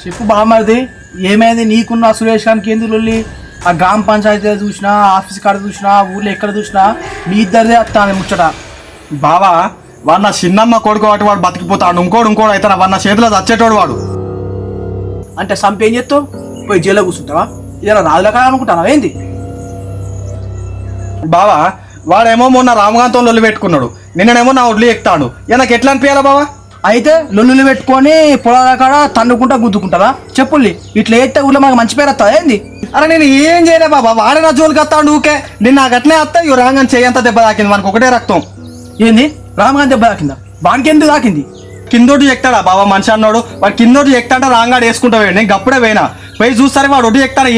చెప్పు బామ్మది, ఏమైంది నీకున్న సురేష్ గారికి ఎందుకు లొల్లి? ఆ గ్రామ పంచాయతీ చూసినా, ఆఫీస్ కాడ చూసినా, ఊర్లో ఎక్కడ చూసినా మీ ఇద్దరిదే వస్తాను ముచ్చట. బావా వాడు నా చిన్నమ్మ కొడుకు వాటి వాడు బతికిపోతాడు, ఇంకోడు అయితే వాడు నా చేతిలో చచ్చేటోడు వాడు. అంటే సంప ఏం చేస్తావు? పోయి జైల్లో కూర్చుంటావా? ఇలా రాజుల కాడ అనుకుంటావా ఏంది? బావా వాడేమో మొన్న రామకాంతం లొల్లి పెట్టుకున్నాడు, నిన్ననేమో నా ఒడ్లు ఎక్కుతాడు. నాకు ఎట్లా అనిపించాలా బావా? అయితే లొల్లులు పెట్టుకొని పొలాల కాడ తన్నుకుంటా గుద్దుకుంటారా? చెప్పుల్ని ఇట్లా ఏస్తే ఊళ్ళో మనకు మంచి పేరు వస్తుందా ఏంది? అరే నేను ఏం చేయలే బాబా, వాడే నా జోలికి వస్తాడు ఊకే. నిన్న నాకు అట్లే వస్తా ఇవి రాగానే చేయంతా దెబ్బ తాకింది, మనకు ఒకటే రక్తం. ఏంది రామగాంధీ దెబ్బ తాకిందా? వానికి ఎందుకు తాకింది? కిందోటి ఎక్కుతాడా బాబా మనిషి అన్నాడు, వాడు కిందోటి ఎక్కుతాడ రాంగాడు వేసుకుంటా పోయాడు. నేను గప్పుడే పోయినా పోయి చూస్తారే వాడు ఒడ్డు ఎక్కుతాడు.